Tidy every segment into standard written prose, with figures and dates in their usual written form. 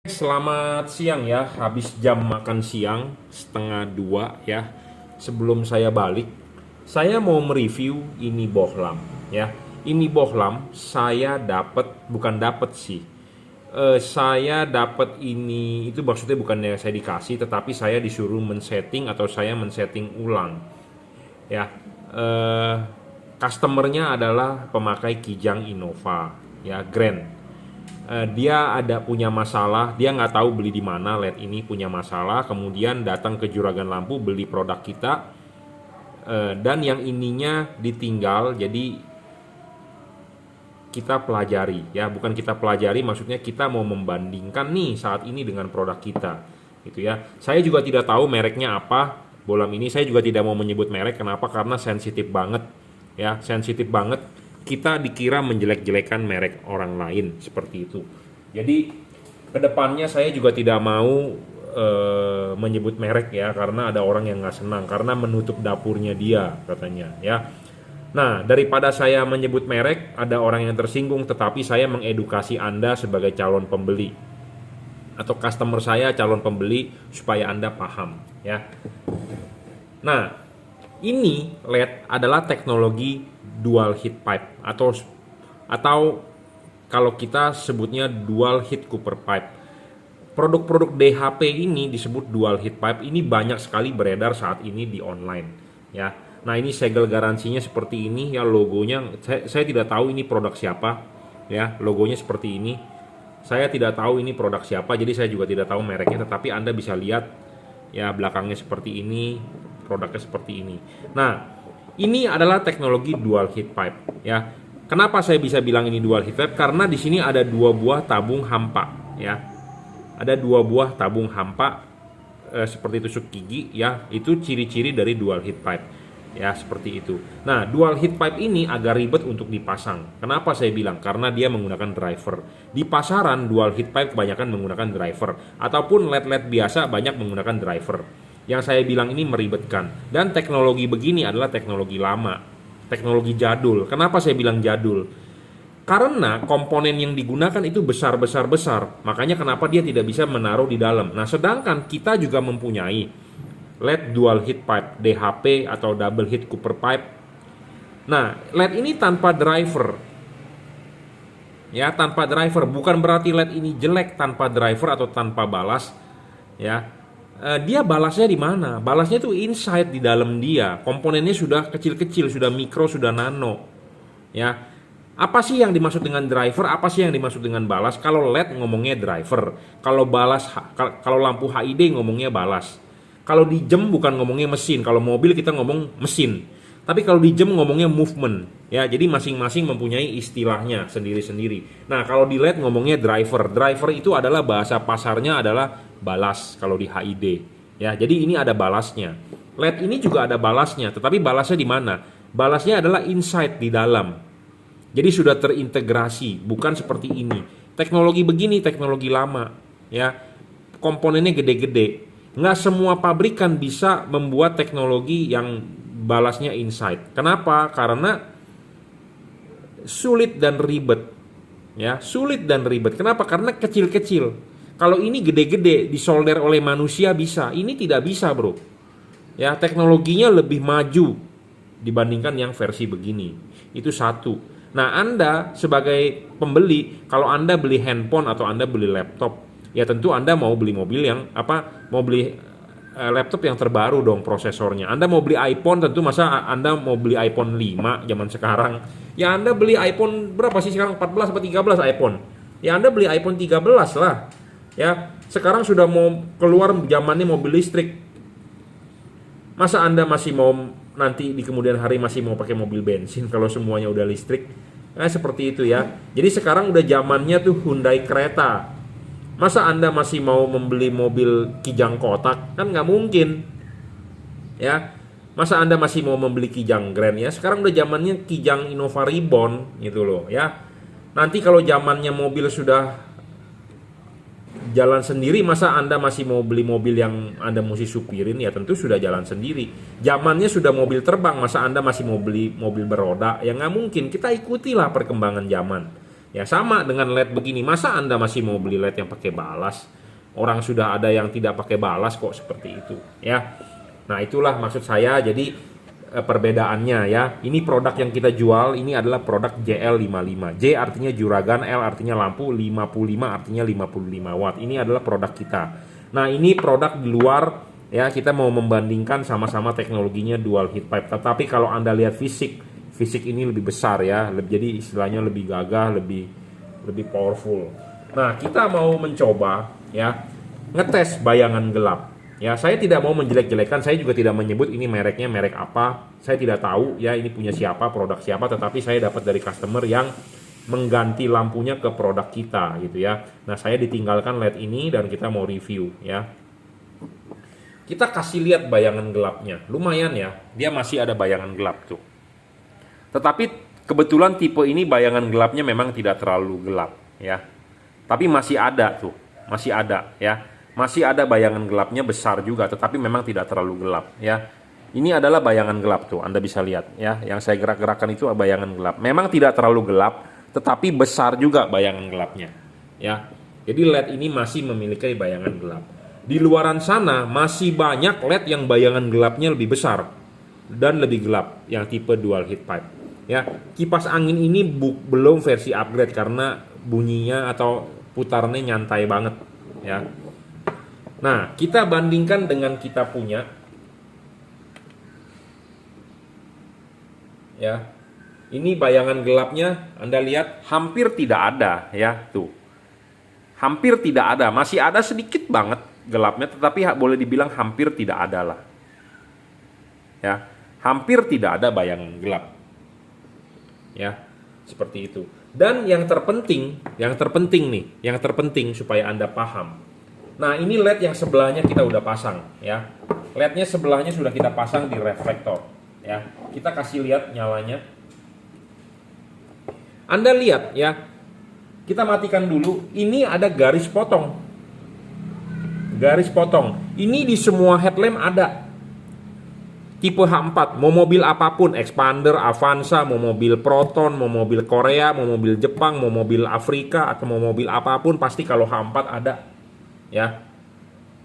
Selamat siang ya, habis jam makan siang setengah dua ya. Sebelum saya balik, saya mau mereview ini bohlam ya. Ini bohlam saya dapat, bukan dapat sih. Saya dapat ini itu maksudnya bukannya saya dikasih, tetapi saya disuruh men-setting atau saya men-setting ulang ya. Eh, Customernya adalah pemakai Kijang Innova ya, Grand. Dia ada punya masalah, dia nggak tahu beli di mana LED ini punya masalah, kemudian datang ke Juragan Lampu beli produk kita, dan yang ininya ditinggal. Jadi kita pelajari ya, bukan kita pelajari, maksudnya kita mau membandingkan nih saat ini dengan produk kita gitu ya. Saya juga tidak tahu mereknya apa bohlam ini, saya juga tidak mau menyebut merek. Kenapa? Karena sensitif banget ya, sensitif banget. Kita dikira menjelek-jelekan merek orang lain seperti itu. Jadi kedepannya saya juga tidak mau menyebut merek ya, karena ada orang yang nggak senang karena menutup dapurnya dia katanya ya. Nah, daripada saya menyebut merek, ada orang yang tersinggung, tetapi saya mengedukasi Anda sebagai calon pembeli atau customer saya calon pembeli supaya Anda paham ya. Nah, ini LED adalah teknologi dual heat pipe atau kalau kita sebutnya dual heat copper pipe. Produk-produk DHP ini disebut dual heat pipe. Ini banyak sekali beredar saat ini di online ya. Nah, ini segel garansinya seperti ini ya, logonya saya tidak tahu ini produk siapa ya, logonya seperti ini. Saya tidak tahu ini produk siapa, jadi saya juga tidak tahu mereknya, tetapi Anda bisa lihat ya, belakangnya seperti ini, produknya seperti ini. Nah, ini adalah teknologi dual heat pipe ya. Kenapa saya bisa bilang ini dual heat pipe? Karena di sini ada dua buah tabung hampa ya. Ada dua buah tabung hampa seperti tusuk gigi ya. Itu ciri-ciri dari dual heat pipe ya, seperti itu. Nah, dual heat pipe ini agak ribet untuk dipasang. Kenapa saya bilang? Karena dia menggunakan driver. Di pasaran dual heat pipe kebanyakan menggunakan driver, ataupun LED-LED biasa banyak menggunakan driver. Yang saya bilang ini meribetkan. Dan teknologi begini adalah teknologi lama, teknologi jadul. Kenapa saya bilang jadul? Karena komponen yang digunakan itu besar. Makanya kenapa dia tidak bisa menaruh di dalam. Nah, sedangkan kita juga mempunyai LED dual heat pipe, DHP atau double heat copper pipe. Nah, LED ini tanpa driver. Ya, tanpa driver. Bukan berarti LED ini jelek tanpa driver atau tanpa balas. Ya, dia balasnya di mana? Balasnya itu inside di dalam dia. Komponennya sudah kecil-kecil, sudah mikro, sudah nano. Ya. Apa sih yang dimaksud dengan driver? Apa sih yang dimaksud dengan balas? Kalau LED ngomongnya driver. Kalau balas, kalau lampu HID ngomongnya balas. Kalau di jam bukan ngomongnya mesin. Kalau mobil kita ngomong mesin. Tapi kalau di jam ngomongnya movement. Ya, jadi masing-masing mempunyai istilahnya sendiri-sendiri. Nah, kalau di LED ngomongnya driver. Driver itu adalah bahasa pasarnya adalah balas kalau di HID. Ya, jadi ini ada balasnya. LED ini juga ada balasnya, tetapi balasnya di mana? Balasnya adalah inside di dalam. Jadi sudah terintegrasi, bukan seperti ini. Teknologi begini teknologi lama, ya. Komponennya gede-gede. Nggak semua pabrikan bisa membuat teknologi yang balasnya inside. Kenapa? Karena sulit dan ribet. Ya, sulit dan ribet. Kenapa? Karena kecil-kecil. Kalau ini gede-gede disolder oleh manusia bisa, ini tidak bisa, bro. Ya, teknologinya lebih maju dibandingkan yang versi begini. Itu satu. Nah, Anda sebagai pembeli, kalau Anda beli handphone atau Anda beli laptop, ya tentu Anda mau beli mobil yang mau beli laptop yang terbaru dong prosesornya. Anda mau beli iPhone, tentu masa Anda mau beli iPhone 5 zaman sekarang. Ya Anda beli iPhone berapa sih sekarang? 14 atau 13 iPhone. Ya Anda beli iPhone 13 lah. Ya, sekarang sudah mau keluar zamannya mobil listrik. Masa Anda masih mau nanti di kemudian hari masih mau pakai mobil bensin kalau semuanya udah listrik? Nah, seperti itu ya. Jadi sekarang udah zamannya tuh Hyundai kereta. Masa Anda masih mau membeli mobil Kijang kotak? Kan nggak mungkin. Ya. Masa Anda masih mau membeli Kijang Grand ya? Sekarang udah zamannya Kijang Innova Reborn gitu loh ya. Nanti kalau zamannya mobil sudah jalan sendiri, masa Anda masih mau beli mobil yang Anda mesti supirin? Ya tentu sudah jalan sendiri. Zamannya sudah mobil terbang, masa Anda masih mau beli mobil beroda? Ya nggak mungkin. Kita ikutilah perkembangan zaman. Ya sama dengan LED begini, masa Anda masih mau beli LED yang pakai balas? Orang sudah ada yang tidak pakai balas kok seperti itu, ya. Nah, itulah maksud saya. Jadi perbedaannya ya. Ini produk yang kita jual ini adalah produk JL55. J artinya juragan, L artinya lampu, 55 artinya 55 watt. Ini adalah produk kita. Nah, ini produk di luar ya, kita mau membandingkan sama-sama teknologinya dual heat pipe. Tetapi kalau Anda lihat fisik ini lebih besar ya, jadi istilahnya lebih gagah, lebih powerful. Nah, kita mau mencoba ya ngetes bayangan gelap. Ya, saya tidak mau menjelek-jelekan, saya juga tidak menyebut ini mereknya merek apa. Saya tidak tahu ya ini punya siapa, produk siapa, tetapi saya dapat dari customer yang mengganti lampunya ke produk kita gitu ya. Nah, saya ditinggalkan LED ini dan kita mau review ya. Kita kasih lihat bayangan gelapnya. Lumayan ya, dia masih ada bayangan gelap tuh. Tetapi kebetulan tipe ini bayangan gelapnya memang tidak terlalu gelap ya. Tapi masih ada tuh, masih ada ya. Masih ada bayangan gelapnya besar juga, tetapi memang tidak terlalu gelap ya. Ini adalah bayangan gelap tuh, Anda bisa lihat ya. Yang saya gerak-gerakkan itu bayangan gelap. Memang tidak terlalu gelap, tetapi besar juga bayangan gelapnya ya. Jadi LED ini masih memiliki bayangan gelap. Di luaran sana masih banyak LED yang bayangan gelapnya lebih besar dan lebih gelap, yang tipe dual heat pipe. Ya, kipas angin ini belum versi upgrade karena bunyinya atau putarnya nyantai banget ya. Nah, kita bandingkan dengan kita punya ya. Ini bayangan gelapnya Anda lihat hampir tidak ada ya, tuh. Hampir tidak ada, masih ada sedikit banget gelapnya, tetapi boleh dibilang hampir tidak ada lah. Ya, hampir tidak ada bayangan gelap. Ya, seperti itu. Dan yang terpenting supaya Anda paham. Nah, ini LED yang sebelahnya kita udah pasang ya. LED-nya sebelahnya sudah kita pasang di reflektor ya. Kita kasih lihat nyalanya. Anda lihat ya. Kita matikan dulu. Ini ada garis potong. Garis potong. Ini di semua headlamp ada. Tipe H4, mau mobil apapun, Expander, Avanza, mau mobil Proton, mau mobil Korea, mau mobil Jepang, mau mobil Afrika, atau mau mobil apapun, pasti kalau H4 ada. Ya,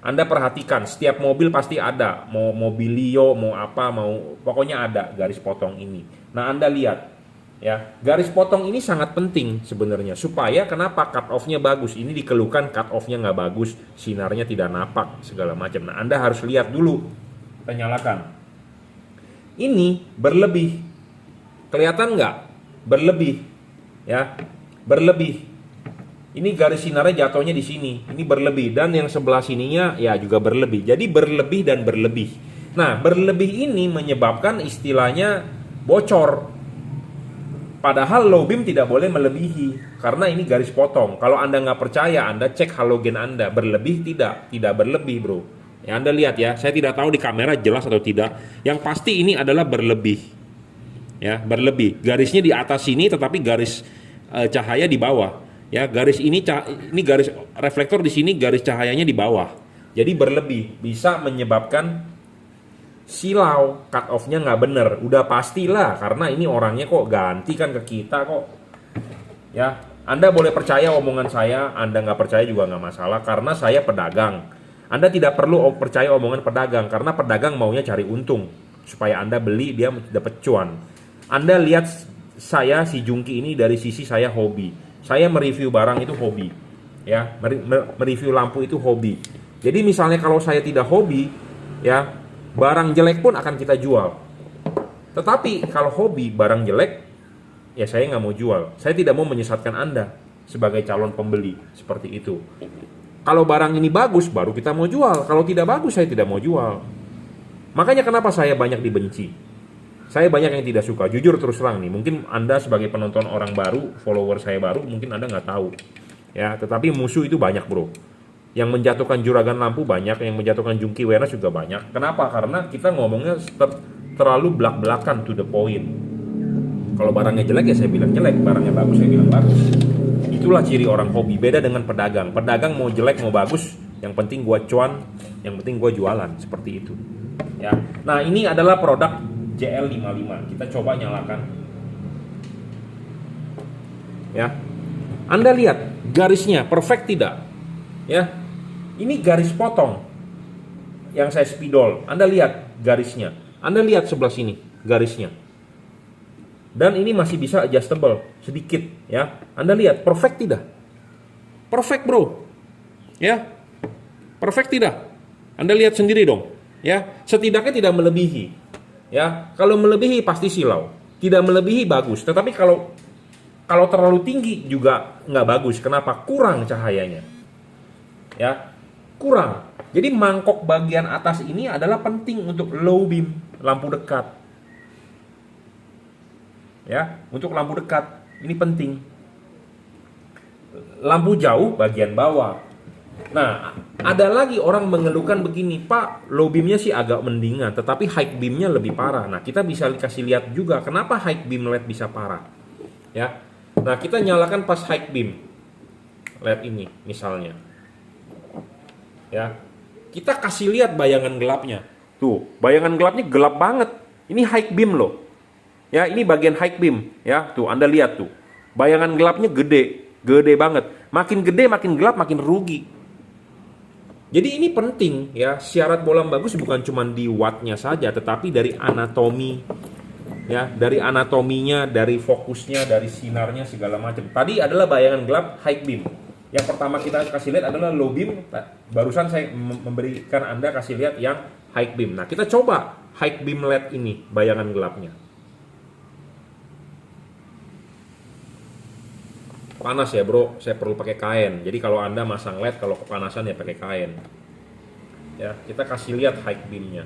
Anda perhatikan, setiap mobil pasti ada. Mau mobilio, mau apa, pokoknya ada garis potong ini. Nah, Anda lihat, ya, garis potong ini sangat penting sebenarnya. Supaya kenapa cut off-nya bagus? Ini dikeluhkan cut off-nya nggak bagus, sinarnya tidak napak, segala macam. Nah, Anda harus lihat dulu. Kita nyalakan. Ini berlebih, kelihatan nggak? Berlebih, ya, berlebih. Ini garis sinarnya jatuhnya di sini, ini berlebih, dan yang sebelah sininya ya juga berlebih. Jadi berlebih dan berlebih. Nah, berlebih ini menyebabkan istilahnya bocor. Padahal low beam tidak boleh melebihi, karena ini garis potong. Kalau Anda nggak percaya, Anda cek halogen Anda, berlebih tidak berlebih bro. Ya, Anda lihat ya, saya tidak tahu di kamera jelas atau tidak. Yang pasti ini adalah berlebih. Ya, berlebih. Garisnya di atas sini, tetapi garis cahaya di bawah. Ya, garis ini garis reflektor di sini, garis cahayanya di bawah. Jadi berlebih, bisa menyebabkan silau, cut off-nya nggak bener. Udah pastilah, karena ini orangnya kok ganti kan ke kita kok. Ya, Anda boleh percaya omongan saya, Anda nggak percaya juga nggak masalah, karena saya pedagang. Anda tidak perlu percaya omongan pedagang, karena pedagang maunya cari untung supaya Anda beli, dia dapat cuan. Anda lihat saya si Jungki ini dari sisi saya hobi. Saya mereview barang itu hobi. Ya, mereview lampu itu hobi. Jadi misalnya kalau saya tidak hobi, ya, barang jelek pun akan kita jual. Tetapi kalau hobi barang jelek, ya saya nggak mau jual. Saya tidak mau menyesatkan Anda sebagai calon pembeli seperti itu. Kalau barang ini bagus, baru kita mau jual. Kalau tidak bagus, saya tidak mau jual. Makanya kenapa saya banyak dibenci. Saya banyak yang tidak suka. Jujur terus terang nih. Mungkin Anda sebagai penonton orang baru, follower saya baru, mungkin Anda nggak tahu. Ya, tetapi musuh itu banyak bro. Yang menjatuhkan juragan lampu banyak, yang menjatuhkan Jungki Wenas juga banyak. Kenapa? Karena kita ngomongnya terlalu belak-belakan to the point. Kalau barangnya jelek ya saya bilang jelek, barangnya bagus saya bilang bagus. Itulah ciri orang hobi, beda dengan pedagang. Pedagang mau jelek mau bagus, yang penting gua cuan, yang penting gua jualan, seperti itu. Ya. Nah, ini adalah produk JL55. Kita coba nyalakan. Ya. Anda lihat garisnya perfect tidak? Ya, ini garis potong yang saya spidol. Anda lihat garisnya. Anda lihat sebelah sini garisnya. Dan ini masih bisa adjustable sedikit ya. Anda lihat perfect tidak? Perfect bro. Ya. Perfect tidak? Anda lihat sendiri dong. Ya, setidaknya tidak melebihi. Ya, kalau melebihi pasti silau. Tidak melebihi bagus. Tetapi kalau terlalu tinggi juga nggak bagus. Kenapa? Kurang cahayanya. Ya, kurang. Jadi mangkok bagian atas ini adalah penting untuk low beam, lampu dekat. Ya, untuk lampu dekat ini penting. Lampu jauh bagian bawah. Nah, ada lagi orang mengeluhkan begini, Pak, low beamnya sih agak mendingan, tetapi high beamnya lebih parah. Nah, kita bisa kasih lihat juga kenapa high beam LED bisa parah. Ya, nah kita nyalakan pas high beam LED ini, misalnya. Ya, kita kasih lihat bayangan gelapnya. Tuh, bayangan gelapnya gelap banget. Ini high beam loh. Ya, ini bagian high beam. Ya, tuh Anda lihat tuh. Bayangan gelapnya gede banget. Makin gede, makin gelap, makin rugi. Jadi ini penting ya. Syarat bolam bagus bukan cuma di wattnya saja, tetapi dari anatomi. Ya, dari anatominya, dari fokusnya, dari sinarnya segala macam. Tadi adalah bayangan gelap high beam. Yang pertama kita kasih lihat adalah low beam. Barusan saya memberikan Anda kasih lihat yang high beam. Nah, kita coba high beam LED ini, bayangan gelapnya. Panas ya bro, saya perlu pakai kain. Jadi kalau Anda masang LED, kalau kepanasan ya pakai kain. Ya, kita kasih lihat high beamnya.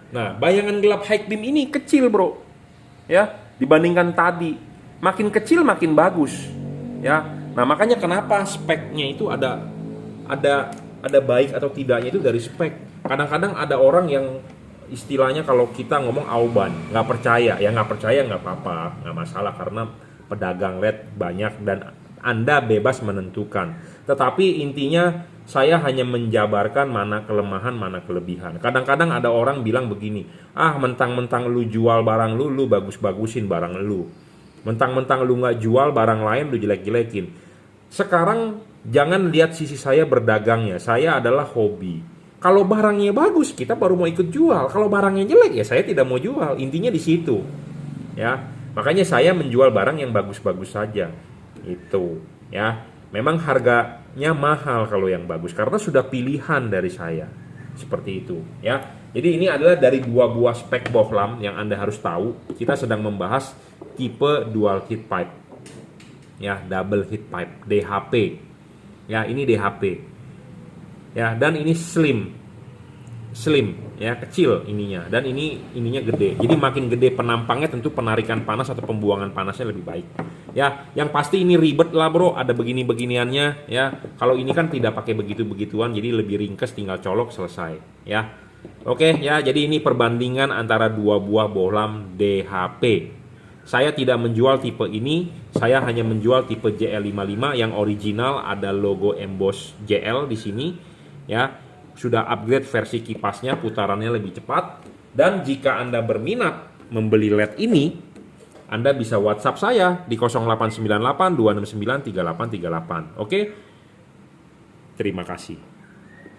Nah, bayangan gelap high beam ini kecil bro. Ya, dibandingkan tadi. Makin kecil makin bagus. Ya, nah makanya kenapa speknya itu ada baik atau tidaknya itu dari spek. Kadang-kadang ada orang yang istilahnya kalau kita ngomong auban, nggak percaya. Ya nggak percaya nggak apa-apa, nggak masalah karena pedagang LED banyak dan Anda bebas menentukan. Tetapi intinya saya hanya menjabarkan mana kelemahan, mana kelebihan. Kadang-kadang ada orang bilang begini, ah mentang-mentang lu jual barang lu bagus-bagusin barang lu. Mentang-mentang lu nggak jual barang lain, lu jelek-jelekin. Sekarang jangan lihat sisi saya berdagangnya. Saya adalah hobi. Kalau barangnya bagus, kita baru mau ikut jual. Kalau barangnya jelek, ya saya tidak mau jual. Intinya di situ. Ya, makanya saya menjual barang yang bagus-bagus saja. Itu, ya. Memang harganya mahal kalau yang bagus karena sudah pilihan dari saya. Seperti itu, ya. Jadi ini adalah dari dua buah spek bohlam yang Anda harus tahu. Kita sedang membahas tipe dual heat pipe. Ya, double heat pipe, DHP. Ya, ini DHP. Ya, dan ini slim, ya, kecil ininya. Dan ininya gede. Jadi makin gede penampangnya tentu penarikan panas atau pembuangan panasnya lebih baik. Ya, yang pasti ini ribet lah bro, ada begini-beginiannya. Ya, kalau ini kan tidak pakai begitu-begituan, jadi lebih ringkes, tinggal colok selesai. Ya, oke ya. Jadi ini perbandingan antara dua buah bohlam DHP. Saya tidak menjual tipe ini, saya hanya menjual tipe JL55 yang original, ada logo emboss JL di sini, ya. Sudah upgrade versi kipasnya, putarannya lebih cepat. Dan jika Anda berminat membeli LED ini, Anda bisa WhatsApp saya di 0898 269 3838. Oke? Terima kasih.